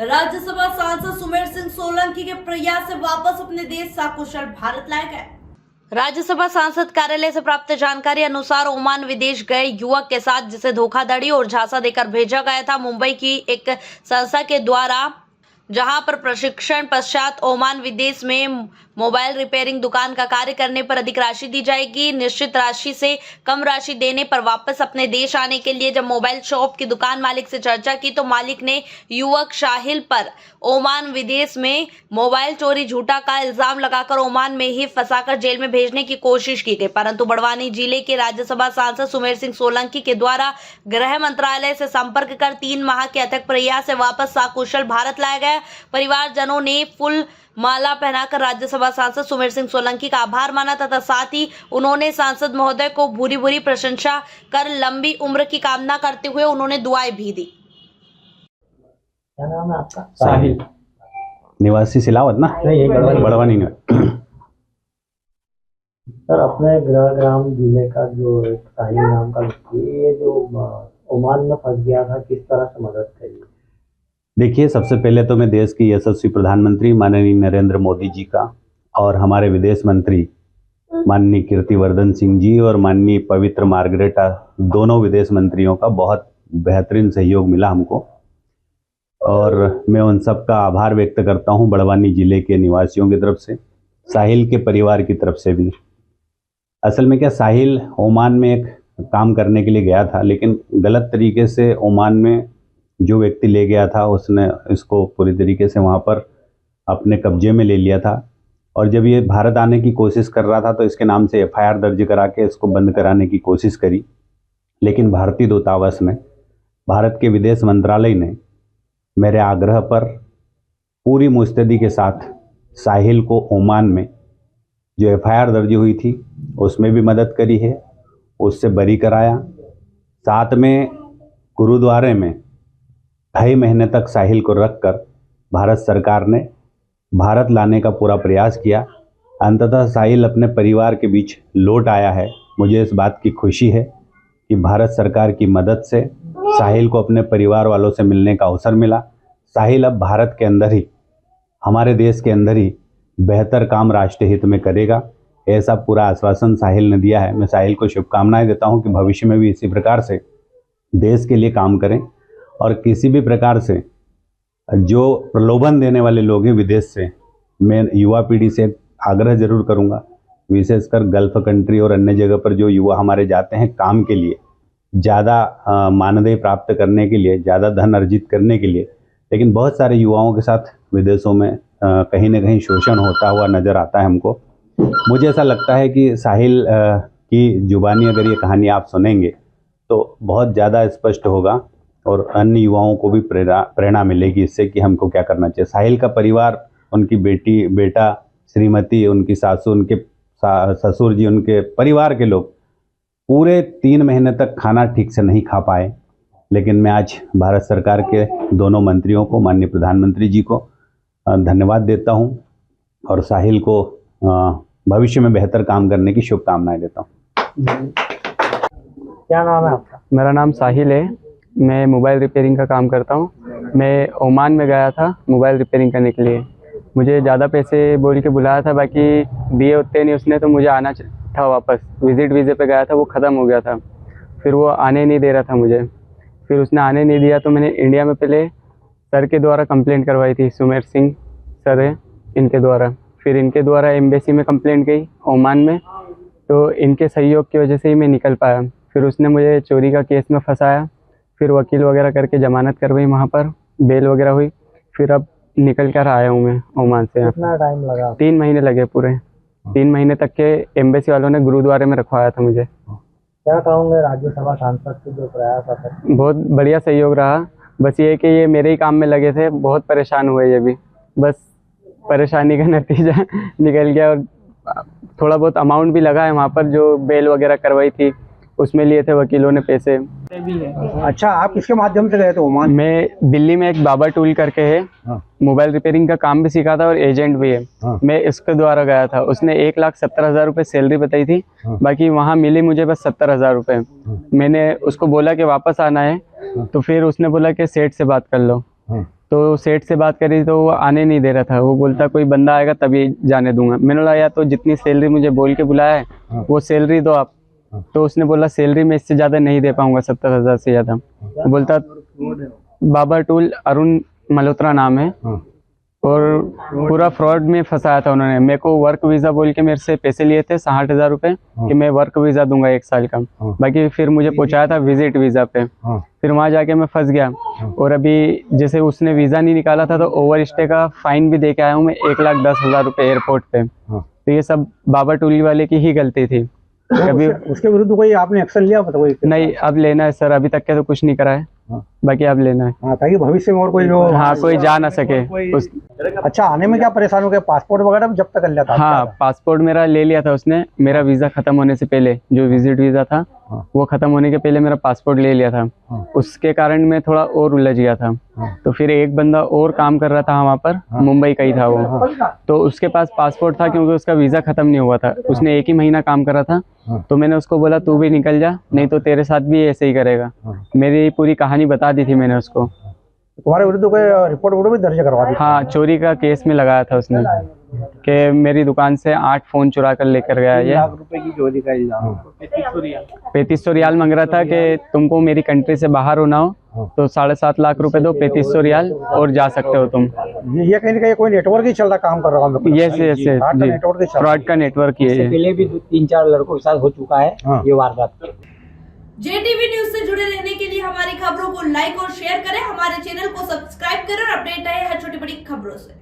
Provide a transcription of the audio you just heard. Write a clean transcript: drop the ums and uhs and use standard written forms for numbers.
राज्यसभा सांसद सुमेर सिंह सोलंकी के प्रयास से वापस अपने देश सकुशल भारत लाए गए। राज्यसभा सांसद कार्यालय से प्राप्त जानकारी अनुसार ओमान विदेश गए युवक के साथ जिसे धोखाधड़ी और झांसा देकर भेजा गया था मुंबई की एक संस्था के द्वारा, जहां पर प्रशिक्षण पश्चात ओमान विदेश में मोबाइल रिपेयरिंग दुकान का कार्य करने पर अधिक राशि दी जाएगी। निश्चित राशि से कम राशि देने पर वापस अपने देश आने के लिए जब मोबाइल शॉप की दुकान मालिक से चर्चा की तो मालिक ने युवक साहिल पर ओमान विदेश में मोबाइल चोरी झूठा का इल्जाम लगाकर ओमान में ही फंसाकर जेल में भेजने की कोशिश की गई, परंतु बड़वानी जिले के राज्यसभा सांसद सुमेर सिंह सोलंकी के द्वारा गृह मंत्रालय से संपर्क कर 3 माह के अथक प्रयास से वापस सकुशल भारत लाया गया। परिवारजनों ने फुल माला पहनाकर राज्यसभा सांसद सुमेर सिंह सोलंकी का आभार माना तथा साथ ही उन्होंने सांसद महोदय को भूरी भूरी प्रशंसा कर लंबी उम्र की कामना करते हुए उन्होंने दुआएं भी दी। क्या नाम है आपका? साहिल, निवासी सिलावत ना? नहीं, बड़वानी में। सर, अपने ग्राम जिले का जो एक साहिल नाम का व्यक्ति, ये जो ओमान में फंस गया था, किस तरह से मदद करी? देखिए, सबसे पहले तो मैं देश की यशस्वी प्रधानमंत्री माननीय नरेंद्र मोदी जी का और हमारे विदेश मंत्री माननीय कीर्तिवर्धन सिंह जी और माननीय पवित्र मार्गरेटा, दोनों विदेश मंत्रियों का बहुत बेहतरीन सहयोग मिला हमको और मैं उन सब का आभार व्यक्त करता हूं बड़वानी जिले के निवासियों की तरफ से, साहिल के परिवार की तरफ से भी। असल में क्या, साहिल ओमान में एक काम करने के लिए गया था, लेकिन गलत तरीके से ओमान में जो व्यक्ति ले गया था उसने इसको पूरी तरीके से वहाँ पर अपने कब्जे में ले लिया था और जब ये भारत आने की कोशिश कर रहा था तो इसके नाम से FIR दर्ज करा के इसको बंद कराने की कोशिश करी, लेकिन भारतीय दूतावास ने, भारत के विदेश मंत्रालय ने मेरे आग्रह पर पूरी मुस्तैदी के साथ साहिल को ओमान में जो FIR दर्ज हुई थी उसमें भी मदद करी है, उससे बरी कराया। साथ में गुरुद्वारे में 2.5 महीने तक साहिल को रखकर भारत सरकार ने भारत लाने का पूरा प्रयास किया। अंततः साहिल अपने परिवार के बीच लौट आया है। मुझे इस बात की खुशी है कि भारत सरकार की मदद से साहिल को अपने परिवार वालों से मिलने का अवसर मिला। साहिल अब भारत के अंदर ही, हमारे देश के अंदर ही बेहतर काम राष्ट्र हित में करेगा, ऐसा पूरा आश्वासन साहिल ने दिया है। मैं साहिल को शुभकामनाएं देता हूं कि भविष्य में भी इसी प्रकार से देश के लिए काम करें और किसी भी प्रकार से जो प्रलोभन देने वाले लोग हैं विदेश से, मैं युवा पीढ़ी से आग्रह जरूर करूंगा, विशेषकर गल्फ कंट्री और अन्य जगह पर जो युवा हमारे जाते हैं काम के लिए, ज़्यादा मानदेय प्राप्त करने के लिए, ज़्यादा धन अर्जित करने के लिए, लेकिन बहुत सारे युवाओं के साथ विदेशों में कहीं ना कहीं शोषण होता हुआ नज़र आता है हमको। मुझे ऐसा लगता है कि साहिल की जुबानी अगर ये कहानी आप सुनेंगे तो बहुत ज़्यादा स्पष्ट होगा और अन्य युवाओं को भी प्रेरणा मिलेगी इससे कि हमको क्या करना चाहिए। साहिल का परिवार, उनकी बेटी, बेटा, श्रीमती, उनकी सासू, उनके ससुर जी, उनके परिवार के लोग पूरे 3 महीने तक खाना ठीक से नहीं खा पाए, लेकिन मैं आज भारत सरकार के दोनों मंत्रियों को, माननीय प्रधानमंत्री जी को धन्यवाद देता हूं और साहिल को भविष्य में बेहतर काम करने की शुभकामनाएं देता हूं। क्या नाम है आपका? मेरा नाम साहिल है। मैं मोबाइल रिपेयरिंग का काम करता हूँ। मैं ओमान में गया था मोबाइल रिपेयरिंग करने के लिए। मुझे ज़्यादा पैसे बोल के बुलाया था, बाकी दिए उतने नहीं उसने, तो मुझे आना था वापस। विजिट वीज़े पे गया था, वो ख़त्म हो गया था, फिर वो आने नहीं दे रहा था मुझे। फिर उसने आने नहीं दिया तो मैंने इंडिया में पहले सर के द्वारा कंप्लेंट करवाई थी, सुमेर सिंह सर है इनके द्वारा। फिर इनके द्वारा एम्बेसी में कंप्लेंट गई ओमान में, तो इनके सहयोग की वजह से ही मैं निकल पाया। फिर उसने मुझे चोरी का केस में फंसाया, फिर वकील वगैरह करके ज़मानत करवाई, वहाँ पर बेल वगैरह हुई, फिर अब निकल कर आया हूँ मैं ओमान से। कितना टाइम लगा? 3 महीने लगे पूरे। 3 महीने तक के एम्बेसी वालों ने गुरुद्वारे में रखवाया था मुझे। क्या कहूँगे राज्यसभा सांसद के जो प्रयास है? बहुत बढ़िया सहयोग रहा। बस ये कि ये मेरे ही काम में लगे थे, बहुत परेशान हुए ये भी, बस परेशानी का नतीजा निकल गया। और थोड़ा बहुत अमाउंट भी लगा है वहाँ पर, जो बेल वगैरह करवाई थी उसमें लिए थे वकीलों ने पैसे। अच्छा, आप किसके माध्यम से गए थे ओमान? मैं दिल्ली में एक बाबा टूल करके है, मोबाइल रिपेयरिंग का काम भी सीखा था और एजेंट भी है। मैं इसके द्वारा गया था। उसने 1,70,000 रुपये सैलरी बताई थी, बाकी वहाँ मिली मुझे बस 70,000 रुपये। मैंने उसको बोला कि वापस आना है, तो फिर उसने बोला कि सेठ से बात कर लो। तो सेठ से बात करी तो वो आने नहीं दे रहा था। वो बोलता कोई बंदा आएगा तभी जाने दूंगा। मैंने बोला यार तो जितनी सैलरी मुझे बोल के बुलाया है वो सैलरी दो आप। तो उसने बोला सैलरी में इससे ज़्यादा नहीं दे पाऊंगा, 70,000 से ज़्यादा। वो बोलता बाबा टूल अरुण मल्होत्रा नाम है और पूरा फ्रॉड में फंसाया था उन्होंने। मेरे को वर्क वीज़ा बोल के मेरे से पैसे लिए थे 60,000 रुपये कि मैं वर्क वीज़ा दूंगा 1 साल का। बाकी फिर मुझे पहुंचाया था विजिट वीज़ा पे। फिर वहाँ जाके मैं फंस गया। और अभी जैसे उसने वीज़ा नहीं निकाला था तो ओवर स्टे का फाइन भी दे के आया हूँ मैं 1,10,000 रुपये एयरपोर्ट पे। तो ये सब बाबा टूली वाले की ही गलती थी। कभी उसके विरुद्ध कोई आपने एक्शन लिया बताओ? नहीं, अब लेना है सर। अभी तक के तो कुछ नहीं करा है, बाकी अब लेना है। हाँ, ताकि भविष्य में और कोई जो हाँ कोई जा ना सके उस। अच्छा, आने में क्या परेशान हो गया? पासपोर्ट वगैरह भी जब्त कर लिया था? हाँ, पासपोर्ट मेरा ले लिया था उसने। मेरा वीज़ा ख़त्म होने से पहले, जो विजिट वीज़ा था वो ख़त्म होने के पहले मेरा पासपोर्ट ले लिया था। उसके कारण मैं थोड़ा और उलझ गया था। तो फिर एक बंदा और काम कर रहा था वहाँ पर, मुंबई का ही था वो। तो उसके पास पासपोर्ट था क्योंकि उसका वीज़ा ख़त्म नहीं हुआ था। उसने 1 ही महीना काम करा था। तो मैंने उसको बोला तू भी निकल जा, नहीं तो तेरे साथ भी ऐसे ही करेगा। मेरी पूरी कहानी बता दी थी मैंने उसको। तुम्हारे विरुद्ध कोई रिपोर्ट भी दर्ज करवा दी? हाँ, चोरी का केस में लगाया था उसने कि मेरी दुकान से 8 फ़ोन चुरा कर लेकर गया। ये 1 लाख रुपए की चोरी का इल्जाम। 3500 रियाल मांग रहा था कि तुमको मेरी कंट्री से बाहर होना हो तो 7.5 लाख रुपए दो, 3500 रियाल और जा सकते हो तुम। ये कहीं ना कहीं कोई नेटवर्क ही चल रहा काम कर रहा है। यस यस, फ्रॉड का नेटवर्क ये है। पहले भी 3-4 लड़कों के साथ हो चुका है ये वारदात। JTV न्यूज से जुड़े रहने के लिए हमारी खबरों को लाइक और शेयर करें, हमारे चैनल को सब्सक्राइब करें और अपडेट रहे हर छोटी बड़ी खबरों से।